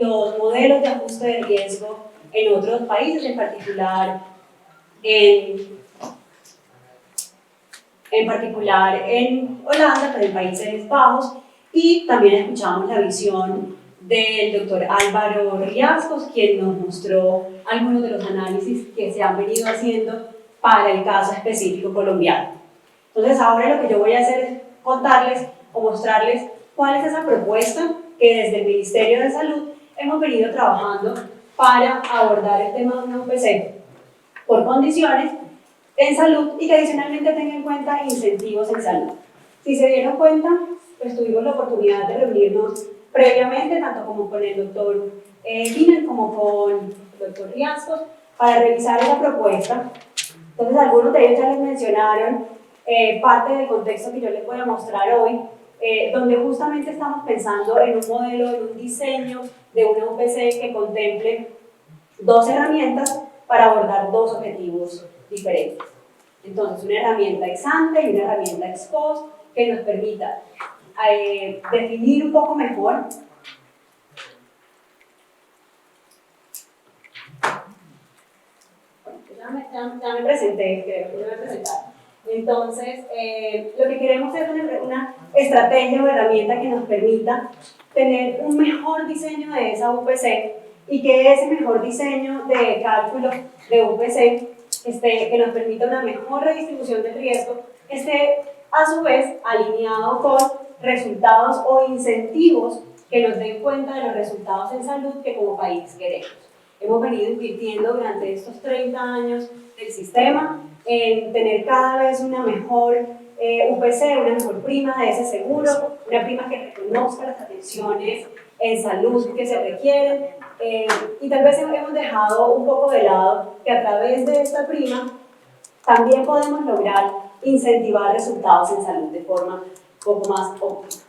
los modelos de ajuste de riesgo en otros países, en particular en Holanda, pero en Países Bajos, y también escuchamos la visión del doctor Álvaro Riascos, quien nos mostró algunos de los análisis que se han venido haciendo para el caso específico colombiano. Entonces ahora lo que yo voy a hacer es contarles o mostrarles cuál es esa propuesta que desde el Ministerio de Salud hemos venido trabajando para abordar el tema de una UPC por condiciones en salud y que adicionalmente tenga en cuenta incentivos en salud. Si se dieron cuenta, pues tuvimos la oportunidad de reunirnos previamente, tanto como con el doctor Wiener como con el doctor Riascos, para revisar esa propuesta. Entonces, algunos de ellos ya les mencionaron parte del contexto que yo les voy a mostrar hoy, donde justamente estamos pensando en un modelo, en un diseño de una UPC que contemple dos herramientas para abordar dos objetivos diferentes. Entonces, una herramienta ex ante y una herramienta ex post que nos permita definir un poco mejor ya me presenté, creo que ya me presentaron. Entonces, lo que queremos es una estrategia o herramienta que nos permita tener un mejor diseño de esa UPC y que ese mejor diseño de cálculo de UPC que nos permita una mejor redistribución del riesgo, esté a su vez alineado con resultados o incentivos que nos den cuenta de los resultados en salud que como país queremos. Hemos venido invirtiendo durante estos 30 años del sistema en tener cada vez una mejor UPC, una mejor prima de ese seguro, una prima que reconozca las atenciones en salud que se requieren, y tal vez hemos dejado un poco de lado que a través de esta prima también podemos lograr incentivar resultados en salud de forma un poco más óptima.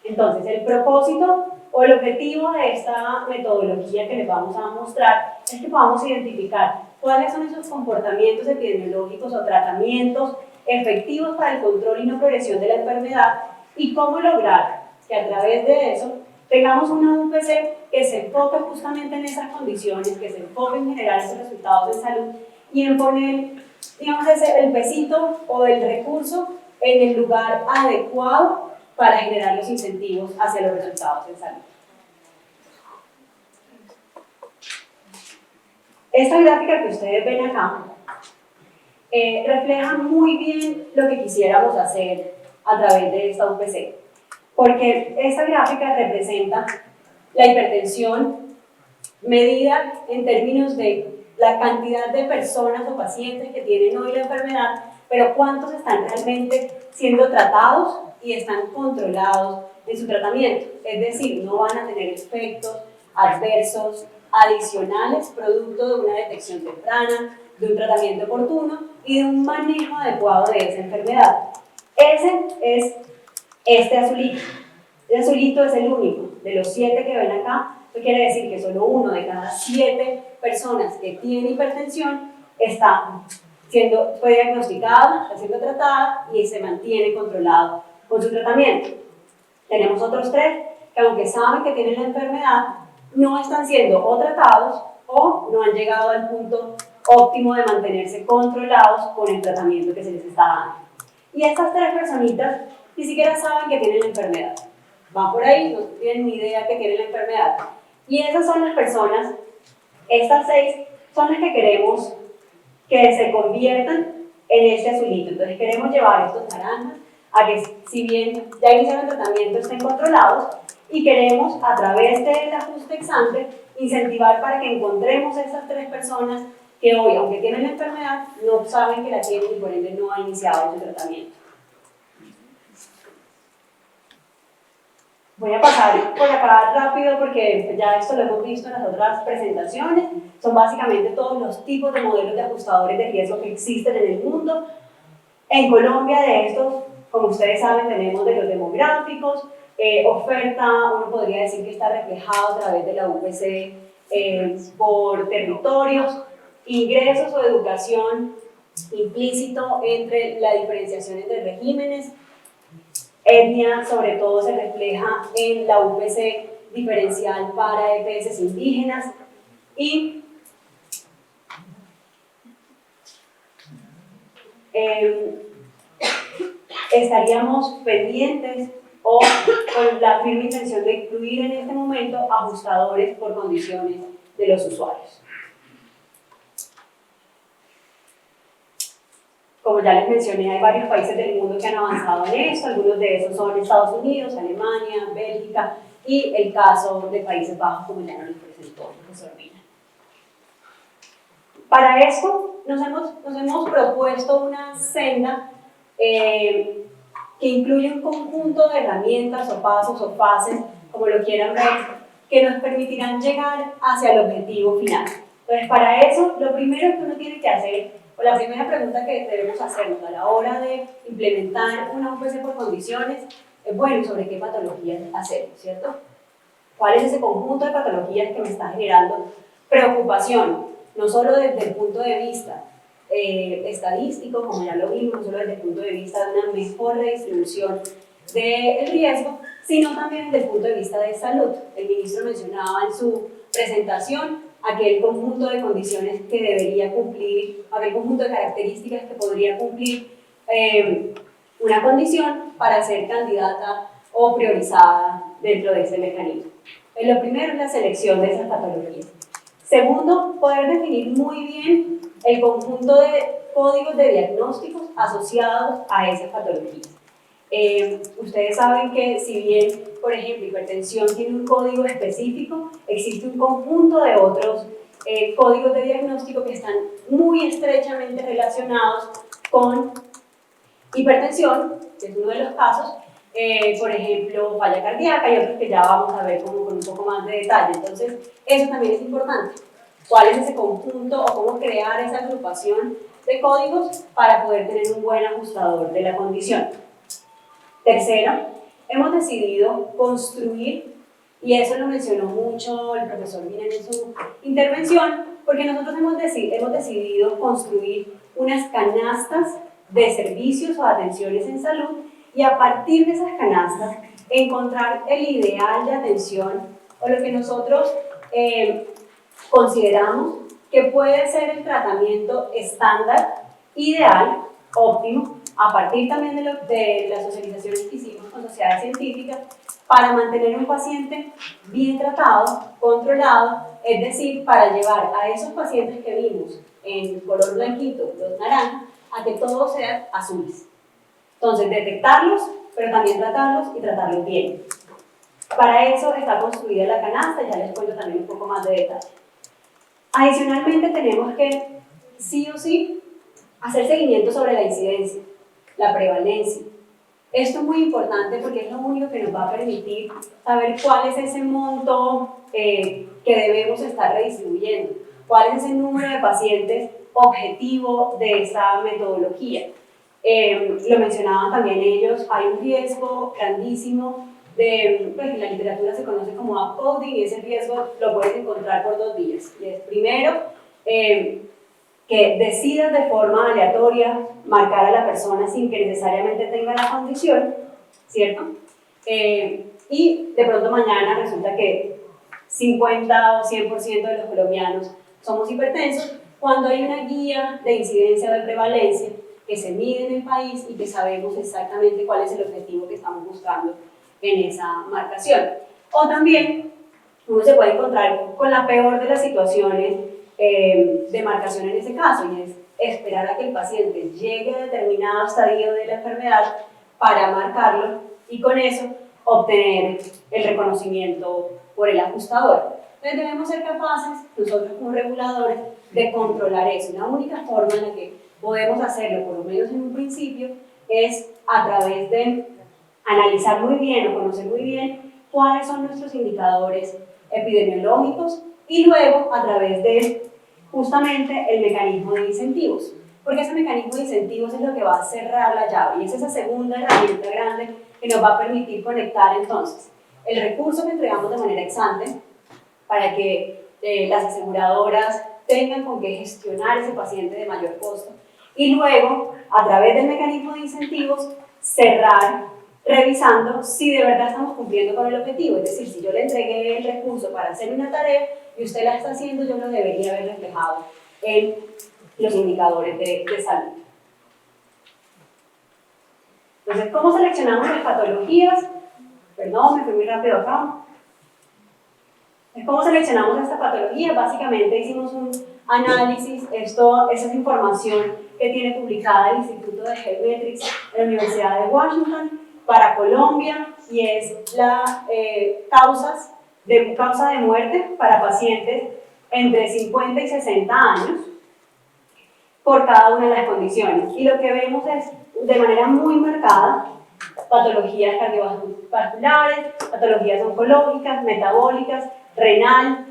Entonces, el propósito o el objetivo de esta metodología que les vamos a mostrar es que podamos identificar cuáles son esos comportamientos epidemiológicos o tratamientos efectivos para el control y no progresión de la enfermedad y cómo lograr que a través de eso tengamos una UPC que se enfoque justamente en esas condiciones, que se enfoque en generar esos resultados de salud y en poner, digamos, el pesito o el recurso en el lugar adecuado para generar los incentivos hacia los resultados en salud. Esta gráfica que ustedes ven acá refleja muy bien lo que quisiéramos hacer a través de esta UPC, porque esta gráfica representa la hipertensión medida en términos de la cantidad de personas o pacientes que tienen hoy la enfermedad, pero cuántos están realmente siendo tratados y están controlados en su tratamiento, es decir, no van a tener efectos adversos adicionales producto de una detección temprana, de un tratamiento oportuno y de un manejo adecuado de esa enfermedad. Ese es este azulito. El azulito es el único de los 7 que ven acá. Eso quiere decir que solo 1 de cada 7 personas que tienen hipertensión fue diagnosticada, está siendo tratada y se mantiene controlado con su tratamiento. Tenemos otros 3 que aunque saben que tienen la enfermedad, no están siendo o tratados o no han llegado al punto óptimo de mantenerse controlados con el tratamiento que se les está dando. Y estas 3 personitas ni siquiera saben que tienen la enfermedad. Van por ahí, no tienen ni idea que tienen la enfermedad. Y esas son las personas, estas 6 son las que queremos que se conviertan en este azulito. Entonces queremos llevar estos naranjas a que, si bien ya iniciaron el tratamiento, estén controlados, y queremos, a través del ajuste ex ante, incentivar para que encontremos esas 3 personas que hoy, aunque tienen la enfermedad, no saben que la tienen y por ende no han iniciado su tratamiento. Voy a pasar por acá rápido porque ya esto lo hemos visto en las otras presentaciones. Son básicamente todos los tipos de modelos de ajustadores de riesgo que existen en el mundo. En Colombia, de estos, como ustedes saben, tenemos de los demográficos, oferta, uno podría decir que está reflejado a través de la UPC por territorios, ingresos o educación implícito entre la diferenciación entre regímenes, etnia sobre todo se refleja en la UPC diferencial para EPS indígenas y estaríamos pendientes o con la firme intención de incluir en este momento ajustadores por condiciones de los usuarios. Como ya les mencioné, hay varios países del mundo que han avanzado en esto, algunos de esos son Estados Unidos, Alemania, Bélgica y el caso de Países Bajos, como ya nos lo presentó el profesor Mina. Para esto nos hemos propuesto una senda que incluye un conjunto de herramientas o pasos o fases, como lo quieran ver, que nos permitirán llegar hacia el objetivo final. Entonces, para eso, lo primero que uno tiene que hacer, o la primera pregunta que debemos hacernos a la hora de implementar una UPC por condiciones, es, bueno, ¿sobre qué patologías hacemos, cierto? ¿Cuál es ese conjunto de patologías que me está generando preocupación? No solo desde el punto de vista estadístico, como ya lo vimos, no solo desde el punto de vista de una mejor redistribución del riesgo, sino también desde el punto de vista de salud. El ministro mencionaba en su presentación aquel conjunto de condiciones que debería cumplir, aquel conjunto de características que podría cumplir una condición para ser candidata o priorizada dentro de ese mecanismo. Lo primero es la selección de esas patologías. Segundo, poder definir muy bien el conjunto de códigos de diagnósticos asociados a esas patologías. Ustedes saben que si bien, por ejemplo, hipertensión tiene un código específico, existe un conjunto de otros códigos de diagnóstico que están muy estrechamente relacionados con hipertensión, que es uno de los casos, por ejemplo, falla cardíaca y otros que ya vamos a ver como con un poco más de detalle. Entonces, eso también es importante. ¿Cuál es ese conjunto o cómo crear esa agrupación de códigos para poder tener un buen ajustador de la condición? Tercero, hemos decidido construir, y eso lo mencionó mucho el profesor Minen en su intervención, porque nosotros hemos decidido construir unas canastas de servicios o atenciones en salud y a partir de esas canastas encontrar el ideal de atención o lo que nosotros consideramos que puede ser el tratamiento estándar, ideal, óptimo, a partir también de las socializaciones que hicimos con sociedades científicas, para mantener un paciente bien tratado, controlado, es decir, para llevar a esos pacientes que vimos en color blanquito, los naranjas, a que todos sean azules. Entonces, detectarlos, pero también tratarlos y tratarlos bien. Para eso está construida la canasta, ya les cuento también un poco más de detalle. Adicionalmente, tenemos que, sí o sí, hacer seguimiento sobre la incidencia, la prevalencia. Esto es muy importante porque es lo único que nos va a permitir saber cuál es ese monto que debemos estar redistribuyendo, cuál es ese número de pacientes objetivo de esta metodología. Lo mencionaban también ellos, hay un riesgo grandísimo de, pues en la literatura se conoce como upcoding, y ese riesgo lo puedes encontrar por dos vías. Y es primero, que decidas de forma aleatoria marcar a la persona sin que necesariamente tenga la condición, ¿cierto? Y de pronto mañana resulta que 50 o 100% de los colombianos somos hipertensos, cuando hay una guía de incidencia o de prevalencia que se mide en el país y que sabemos exactamente cuál es el objetivo que estamos buscando en esa marcación. O también uno se puede encontrar con la peor de las situaciones de marcación en ese caso, y es esperar a que el paciente llegue a determinado estadio de la enfermedad para marcarlo y con eso obtener el reconocimiento por el ajustador. Entonces debemos ser capaces, nosotros como reguladores, de controlar eso. La única forma en la que podemos hacerlo, por lo menos en un principio, es a través de analizar muy bien o conocer muy bien cuáles son nuestros indicadores epidemiológicos y luego a través de justamente el mecanismo de incentivos, porque ese mecanismo de incentivos es lo que va a cerrar la llave y es esa segunda herramienta grande que nos va a permitir conectar entonces el recurso que entregamos de manera ex ante para que las aseguradoras tengan con qué gestionar ese paciente de mayor costo y luego a través del mecanismo de incentivos cerrar revisando si de verdad estamos cumpliendo con el objetivo. Es decir, si yo le entregué el recurso para hacer una tarea y usted la está haciendo, yo lo debería haber reflejado en los indicadores de salud. Entonces, ¿cómo seleccionamos las patologías? Perdón, me fui muy rápido acá. ¿Cómo seleccionamos esta patología? Básicamente hicimos un análisis. Esa es información que tiene publicada el Instituto de Health en la Universidad de Washington para Colombia, y es la causa de muerte para pacientes entre 50 y 60 años por cada una de las condiciones. Y lo que vemos es, de manera muy marcada, patologías cardiovasculares, patologías oncológicas, metabólicas, renal,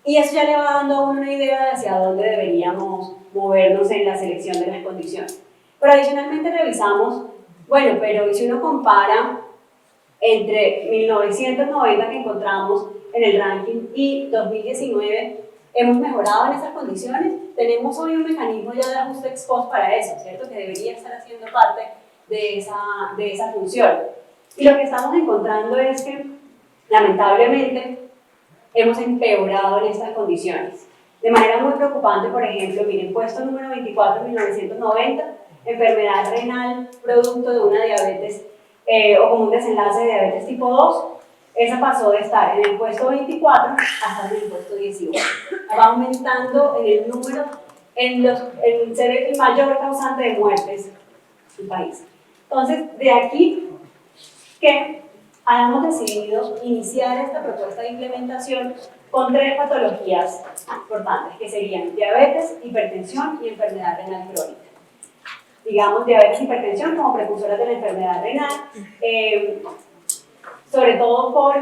y eso ya le va dando a uno una idea de hacia dónde deberíamos movernos en la selección de las condiciones. Pero adicionalmente revisamos, bueno, pero si uno compara entre 1990 que encontramos en el ranking y 2019, ¿hemos mejorado en esas condiciones? Tenemos hoy un mecanismo ya de ajuste ex post para eso, ¿cierto? Que debería estar haciendo parte de esa función. Y lo que estamos encontrando es que, lamentablemente, hemos empeorado en estas condiciones. De manera muy preocupante, por ejemplo, miren, puesto número 24 en 1990, enfermedad renal producto de una diabetes o como un desenlace de diabetes tipo 2, esa pasó de estar en el puesto 24 hasta en el puesto 18. Va aumentando en el número, en ser el mayor causante de muertes en el país. Entonces, de aquí que hayamos decidido iniciar esta propuesta de implementación con 3 patologías importantes, que serían diabetes, hipertensión y enfermedad renal crónica. Digamos, diabetes y hipertensión como precursoras de la enfermedad renal, sobre todo por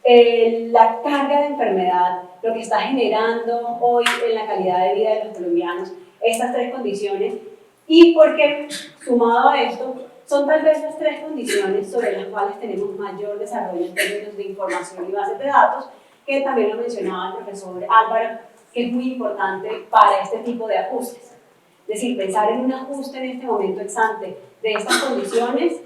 la carga de enfermedad, lo que está generando hoy en la calidad de vida de los colombianos, estas 3 condiciones, y porque, sumado a esto, son tal vez las 3 condiciones sobre las cuales tenemos mayor desarrollo en términos de información y bases de datos, que también lo mencionaba el profesor Álvaro, que es muy importante para este tipo de ajustes. Es decir, pensar en un ajuste en este momento ex ante de estas condiciones,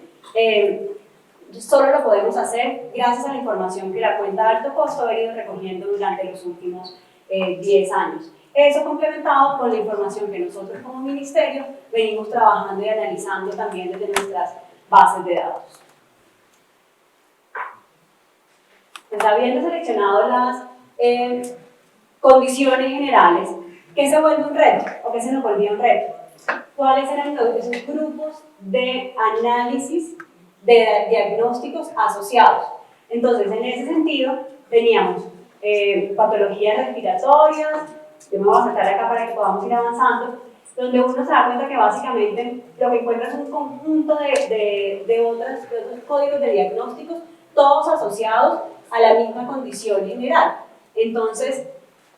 solo lo podemos hacer gracias a la información que la cuenta de alto costo ha venido recogiendo durante los últimos 10 años. Eso complementado con la información que nosotros como ministerio venimos trabajando y analizando también desde nuestras bases de datos. Pues, habiendo seleccionado las condiciones generales, ¿qué se vuelve un reto o qué se nos volvía un reto? ¿Cuáles eran esos grupos de análisis de diagnósticos asociados? Entonces, en ese sentido, teníamos patologías respiratorias. Yo me voy a saltar acá para que podamos ir avanzando, donde uno se da cuenta que básicamente lo que encuentra es un conjunto de otros códigos de diagnósticos, todos asociados a la misma condición general. Entonces,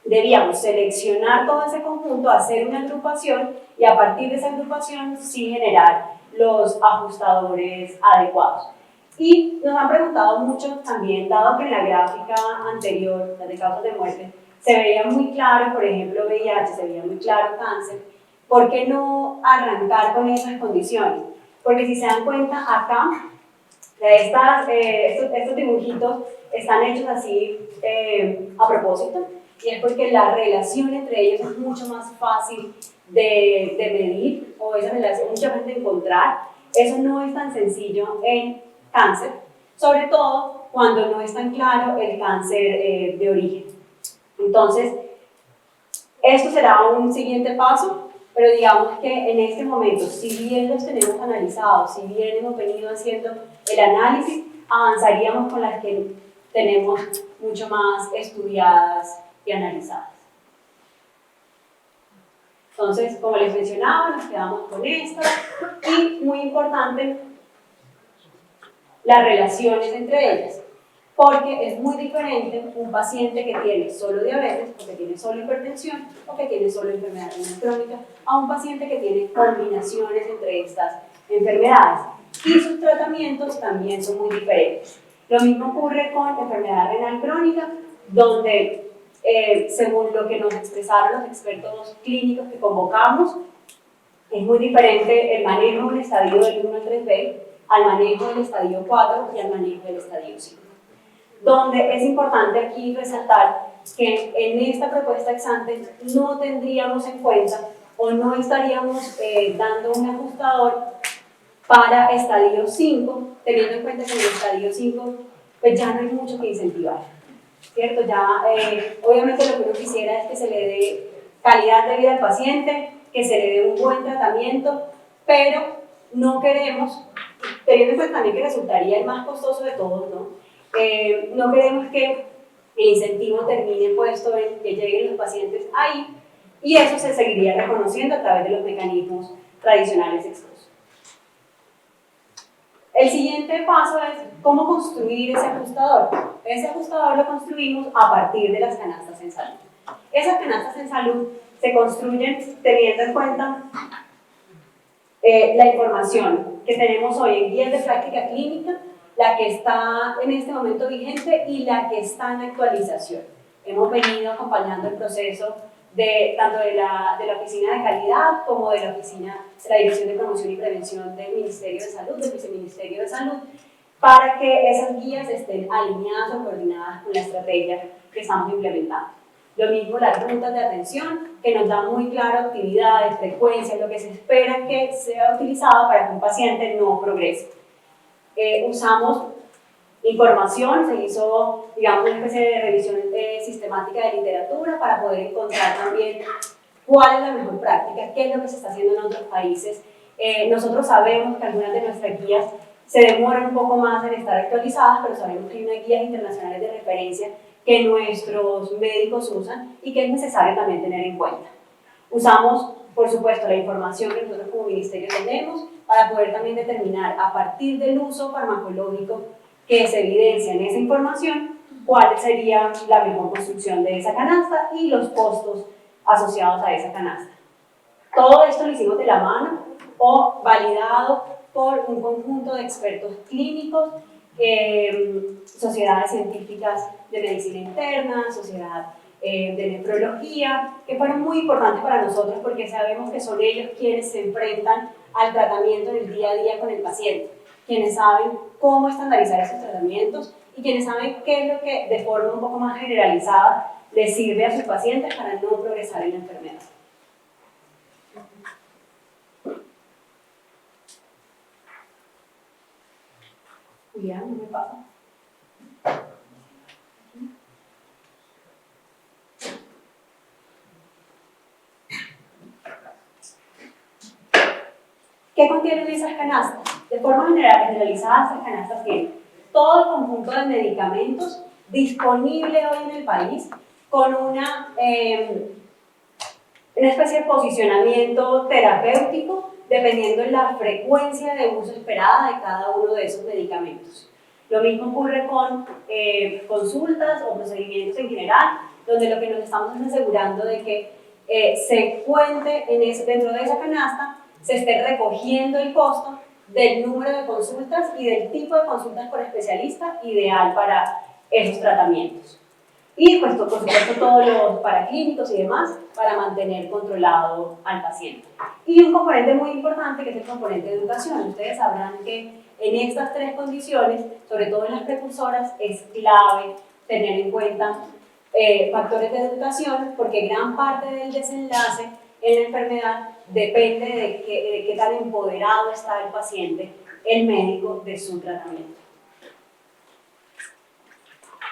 debíamos seleccionar todo ese conjunto, hacer una agrupación y a partir de esa agrupación sí generar los ajustadores adecuados. Y nos han preguntado mucho también, dado que en la gráfica anterior, la de causas de muerte, se veía muy claro, por ejemplo, VIH, se veía muy claro cáncer, ¿por qué no arrancar con esas condiciones? Porque si se dan cuenta acá, estos dibujitos están hechos así a propósito, y es porque la relación entre ellos es mucho más fácil de medir, o esa relación mucha más de encontrar. Eso no es tan sencillo en cáncer, sobre todo cuando no es tan claro el cáncer de origen. Entonces, esto será un siguiente paso, pero digamos que en este momento, si bien los tenemos analizados, si bien hemos venido haciendo el análisis, avanzaríamos con las que tenemos mucho más estudiadas y analizadas. Entonces, como les mencionaba, nos quedamos con esto, y muy importante, las relaciones entre ellas, porque es muy diferente un paciente que tiene solo diabetes, o que tiene solo hipertensión, o que tiene solo enfermedad renal crónica, a un paciente que tiene combinaciones entre estas enfermedades. Y sus tratamientos también son muy diferentes. Lo mismo ocurre con enfermedad renal crónica, donde según lo que nos expresaron los expertos clínicos que convocamos, es muy diferente el manejo de un estadio del 1 al 3B al manejo del estadio 4 y al manejo del estadio 5. Donde es importante aquí resaltar que en esta propuesta ex ante no tendríamos en cuenta o no estaríamos dando un ajustador para estadio 5, teniendo en cuenta que en el estadio 5 pues ya no hay mucho que incentivar, ¿cierto? Ya, obviamente lo que uno quisiera es que se le dé calidad de vida al paciente, que se le dé un buen tratamiento, pero no queremos, teniendo en cuenta también que resultaría el más costoso de todos, ¿no? No queremos que el incentivo termine puesto en que lleguen los pacientes ahí, y eso se seguiría reconociendo a través de los mecanismos tradicionales expuestos. El siguiente paso es cómo construir ese ajustador. Ese ajustador lo construimos a partir de las canastas en salud. Esas canastas en salud se construyen teniendo en cuenta la información que tenemos hoy en guías de práctica clínica, la que está en este momento vigente y la que está en actualización. Hemos venido acompañando el proceso tanto de la Oficina de Calidad como de la Oficina de la Dirección de Promoción y Prevención del Ministerio de Salud, del Viceministerio de Salud, para que esas guías estén alineadas o coordinadas con la estrategia que estamos implementando. Lo mismo las rutas de atención, que nos dan muy claro actividades, frecuencias, lo que se espera que sea utilizado para que un paciente no progrese. Usamos información, se hizo, digamos, una especie de revisión sistemática de literatura para poder encontrar también cuál es la mejor práctica, qué es lo que se está haciendo en otros países. Nosotros sabemos que algunas de nuestras guías se demoran un poco más en estar actualizadas, pero sabemos que hay unas guías internacionales de referencia que nuestros médicos usan y que es necesario también tener en cuenta. Usamos, por supuesto, la información que nosotros como ministerio tenemos para poder también determinar a partir del uso farmacológico que se evidencia en esa información cuál sería la mejor construcción de esa canasta y los costos asociados a esa canasta. Todo esto lo hicimos de la mano o validado por un conjunto de expertos clínicos, sociedades científicas de medicina interna, sociedad de nefrología, que fueron muy importantes para nosotros porque sabemos que son ellos quienes se enfrentan al tratamiento en el día a día con el paciente, quienes saben cómo estandarizar esos tratamientos y quienes saben qué es lo que de forma un poco más generalizada les sirve a sus pacientes para no progresar en la enfermedad. Julián, no me pasa. ¿Qué contienen esas canastas? De forma generalizada, esas canastas tienen todo el conjunto de medicamentos disponible hoy en el país con una especie de posicionamiento terapéutico dependiendo de la frecuencia de uso esperada de cada uno de esos medicamentos. Lo mismo ocurre con consultas o procedimientos en general, donde lo que nos estamos asegurando de que se cuente dentro de esa canasta, se esté recogiendo el costo del número de consultas y del tipo de consultas por especialista ideal para esos tratamientos. Y pues, por supuesto, todos los paraclínicos y demás para mantener controlado al paciente. Y un componente muy importante que es el componente de educación. Ustedes sabrán que en estas tres condiciones, sobre todo en las precursoras, es clave tener en cuenta factores de educación porque gran parte del desenlace en la enfermedad depende de qué tan empoderado está el paciente, el médico, de su tratamiento.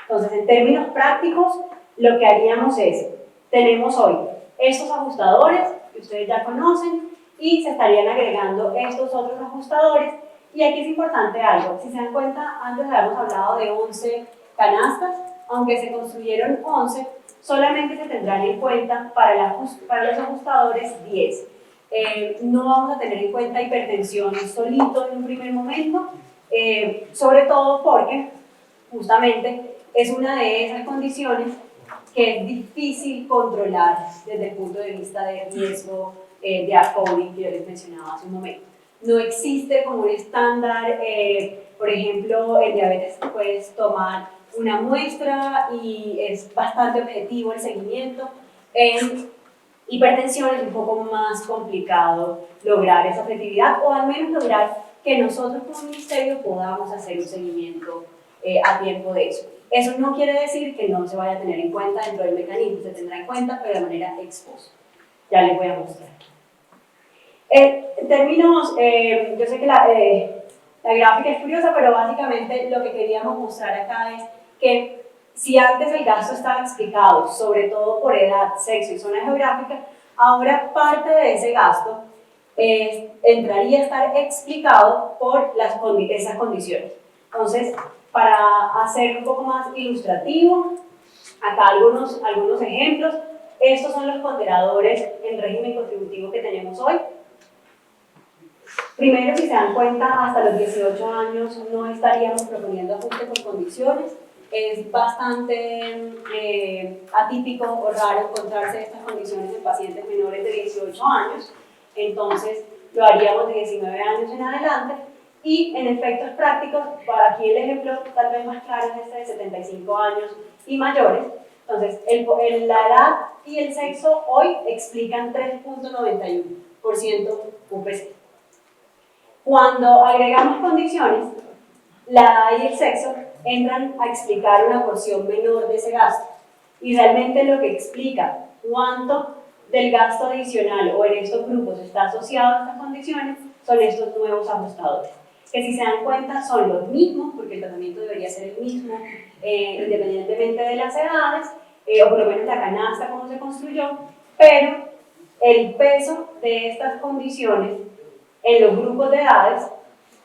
Entonces, en términos prácticos, lo que haríamos es, tenemos hoy estos ajustadores que ustedes ya conocen y se estarían agregando estos otros ajustadores. Y aquí es importante algo, si se dan cuenta, antes habíamos hablado de 11 canastas, aunque se construyeron 11, solamente se tendrán en cuenta para los ajustadores 10. No vamos a tener en cuenta hipertensión solito en un primer momento, sobre todo porque justamente es una de esas condiciones que es difícil controlar desde el punto de vista de riesgo de ARCOVID que yo les mencionaba hace un momento. No existe como un estándar, por ejemplo, en diabetes puedes tomar una muestra y es bastante objetivo el seguimiento. En hipertensión es un poco más complicado lograr esa objetividad o al menos lograr que nosotros como ministerio podamos hacer un seguimiento a tiempo de eso. Eso no quiere decir que no se vaya a tener en cuenta dentro del mecanismo, se tendrá en cuenta, pero de manera ex post. Ya les voy a mostrar. En términos, yo sé que la gráfica es curiosa, pero básicamente lo que queríamos mostrar acá es que si antes el gasto estaba explicado, sobre todo por edad, sexo y zona geográfica, ahora parte de ese gasto entraría a estar explicado por esas condiciones. Entonces, para hacer un poco más ilustrativo, acá algunos ejemplos. Estos son los ponderadores en régimen contributivo que tenemos hoy. Primero, si se dan cuenta, hasta los 18 años no estaríamos proponiendo ajuste por condiciones. Es bastante atípico o raro encontrarse estas condiciones en pacientes menores de 18 años. Entonces, lo haríamos de 19 años en adelante. Y en efectos prácticos, para aquí el ejemplo tal vez más claro es este de 75 años y mayores. Entonces, la edad y el sexo hoy explican 3.91% UPC. Cuando agregamos condiciones, la edad y el sexo entran a explicar una porción menor de ese gasto. Y realmente lo que explica cuánto del gasto adicional o en estos grupos está asociado a estas condiciones son estos nuevos ajustadores. Que si se dan cuenta son los mismos, porque el tratamiento debería ser el mismo independientemente de las edades, o por lo menos la canasta como se construyó, pero el peso de estas condiciones en los grupos de edades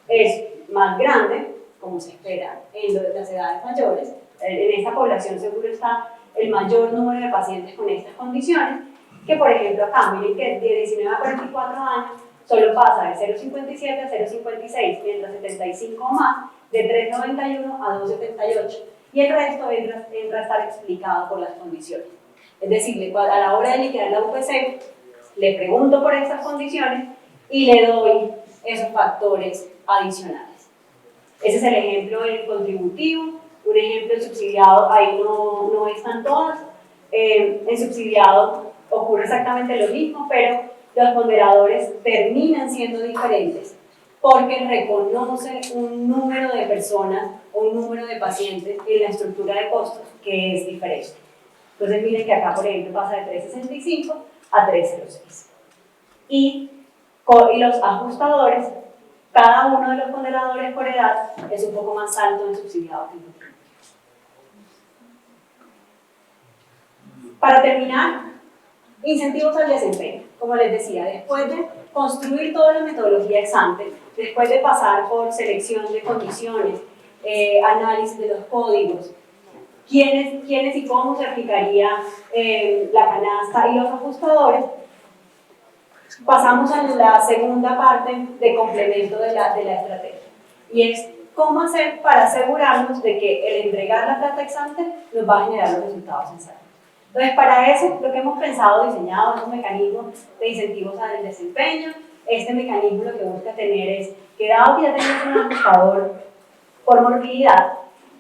es más grande, como se espera en las edades mayores. En esta población seguro está el mayor número de pacientes con estas condiciones, que por ejemplo acá, miren que de 19 a 44 años solo pasa de 0,57 a 0,56, mientras 75 o más, de 3,91 a 2,78, y el resto entra a estar explicado por las condiciones. Es decir, a la hora de liquidar la UPC, le pregunto por estas condiciones y le doy esos factores adicionales. Ese es el ejemplo del contributivo. Un ejemplo del subsidiado, ahí no están todas. En subsidiado ocurre exactamente lo mismo, pero los ponderadores terminan siendo diferentes porque reconocen un número de personas o un número de pacientes en la estructura de costos que es diferente. Entonces miren que acá, por ejemplo, pasa de 365 a 306. Y los ajustadores, cada uno de los ponderadores por edad es un poco más alto en subsidiado que en contributivo. Para terminar, incentivos al desempeño. Como les decía, después de construir toda la metodología ex ante, después de pasar por selección de condiciones, análisis de los códigos, quiénes y cómo se aplicaría la canasta y los ajustadores, pasamos a la segunda parte de complemento de la estrategia, y es cómo hacer para asegurarnos de que el entregar la plata ex ante nos va a generar los resultados en salud. Entonces, para eso, lo que hemos pensado, diseñado es un mecanismo de incentivos al desempeño. Este mecanismo lo que busca tener es que, dado que ya tenemos un ajustador por morbilidad,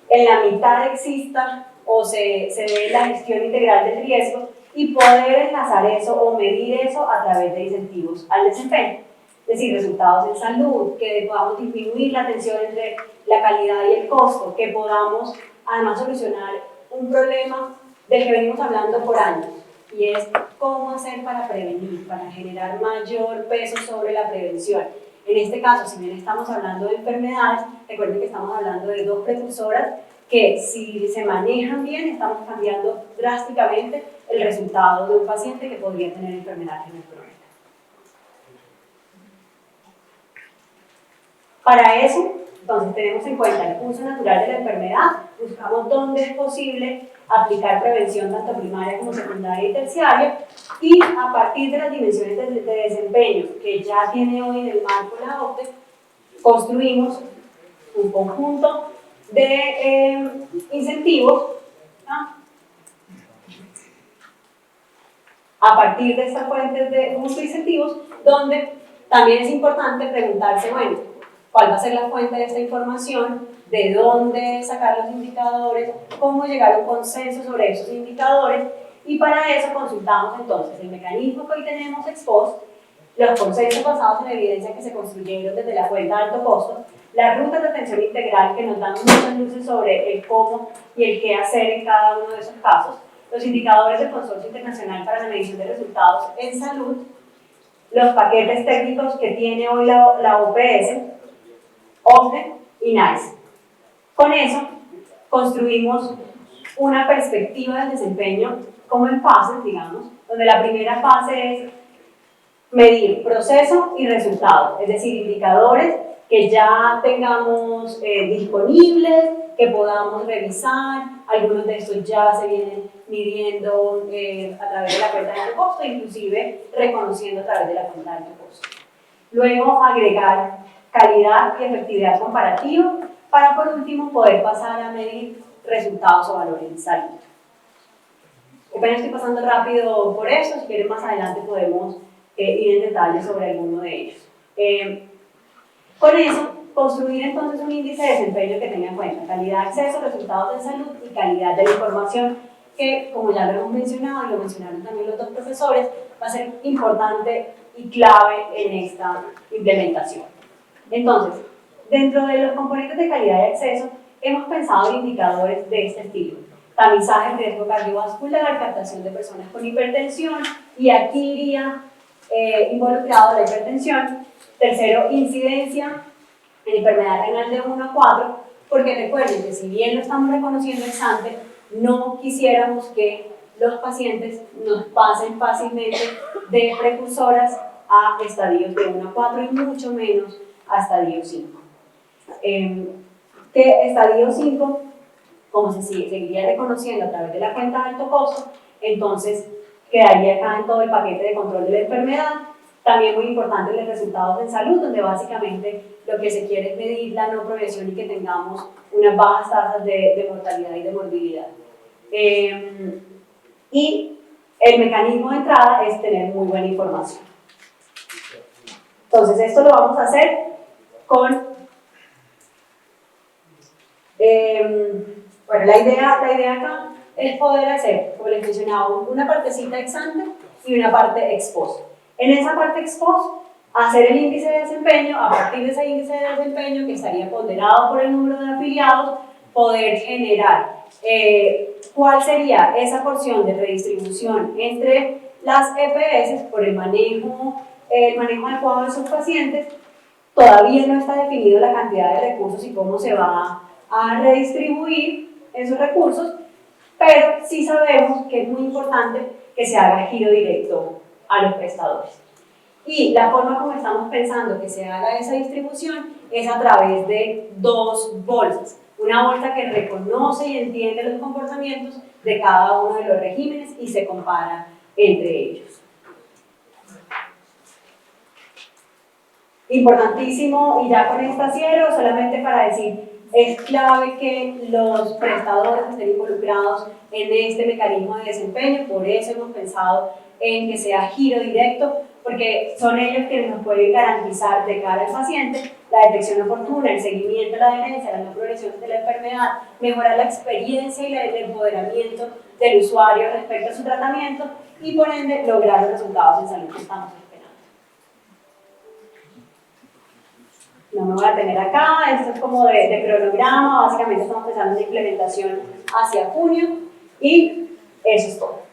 en la mitad exista o se dé la gestión integral del riesgo, y poder enlazar eso o medir eso a través de incentivos al desempeño. Es decir, resultados en salud, que podamos disminuir la tensión entre la calidad y el costo, que podamos además solucionar un problema del que venimos hablando por años, y es cómo hacer para prevenir, para generar mayor peso sobre la prevención. En este caso, si bien estamos hablando de enfermedades, recuerden que estamos hablando de dos precursoras que, si se manejan bien, estamos cambiando drásticamente el resultado de un paciente que podría tener enfermedad crónica. Para eso, entonces, tenemos en cuenta el curso natural de la enfermedad, buscamos dónde es posible aplicar prevención tanto primaria como secundaria y terciaria, y a partir de las dimensiones de desempeño que ya tiene hoy en el marco la OCDE, construimos un conjunto de incentivos, ¿no? A partir de estas fuentes de incentivos, donde también es importante preguntarse, bueno, ¿cuál va a ser la fuente de esta información? ¿De dónde sacar los indicadores? ¿Cómo llegar a un consenso sobre esos indicadores? Y para eso consultamos entonces el mecanismo que hoy tenemos ex post los consensos basados en evidencia que se construyeron desde la cuenta de alto costo, las rutas de atención integral que nos dan muchas luces sobre el cómo y el qué hacer en cada uno de esos casos, los indicadores del Consorcio Internacional para la Medición de Resultados en Salud, los paquetes técnicos que tiene hoy la OPS, OCDE y NICE. Con eso construimos una perspectiva del desempeño como en fases, digamos, donde la primera fase es medir proceso y resultado, es decir, indicadores que ya tengamos disponibles, que podamos revisar. Algunos de estos ya se vienen midiendo a través de la cuenta de alto costo, inclusive reconociendo a través de la cuenta de alto costo. Luego agregar calidad y efectividad comparativa para por último poder pasar a medir resultados o valores en salud. Apenas estoy pasando rápido por esto, si quieren más adelante podemos ir en detalle sobre alguno de ellos. Con eso, construir entonces un índice de desempeño que tenga en cuenta calidad de acceso, resultados de salud y calidad de la información, que como ya lo hemos mencionado y lo mencionaron también los dos profesores, va a ser importante y clave en esta implementación. Entonces, dentro de los componentes de calidad de acceso, hemos pensado en indicadores de este estilo: tamizaje, riesgo cardiovascular, captación de personas con hipertensión, y aquí iría involucrado la hipertensión. Tercero, incidencia en enfermedad renal de 1 a 4, porque recuerden que si bien lo estamos reconociendo ex ante, no quisiéramos que los pacientes nos pasen fácilmente de precursoras a estadios de 1 a 4 y mucho menos a estadio 5. Que estadio 5, como se seguiría reconociendo a través de la cuenta de alto costo, entonces quedaría acá en todo el paquete de control de la enfermedad. También muy importante los resultados en salud, donde básicamente lo que se quiere es medir la no progresión y que tengamos unas bajas tasas de mortalidad y de morbilidad. Y el mecanismo de entrada es tener muy buena información. Entonces esto lo vamos a hacer con... bueno, la idea acá es poder hacer, como les mencionaba, una partecita ex ante y una parte ex post. En esa parte ex post, hacer el índice de desempeño, a partir de ese índice de desempeño que estaría ponderado por el número de afiliados, poder generar cuál sería esa porción de redistribución entre las EPS por el manejo adecuado de sus pacientes. Todavía no está definido la cantidad de recursos y cómo se va a redistribuir esos recursos, pero sí sabemos que es muy importante que se haga giro directo a los prestadores. Y la forma como estamos pensando que se haga esa distribución es a través de dos bolsas. Una bolsa que reconoce y entiende los comportamientos de cada uno de los regímenes y se compara entre ellos. Importantísimo, y ya con esta cierro, solamente para decir, es clave que los prestadores estén involucrados en este mecanismo de desempeño, por eso hemos pensado en que sea giro directo, porque son ellos quienes nos pueden garantizar de cara al paciente la detección oportuna, el seguimiento de la adherencia, la no progresión de la enfermedad, mejorar la experiencia y el empoderamiento del usuario respecto a su tratamiento y por ende lograr los resultados en salud que estamos esperando. No me voy a tener acá, esto es como de cronograma, básicamente estamos pensando en implementación hacia junio y eso es todo.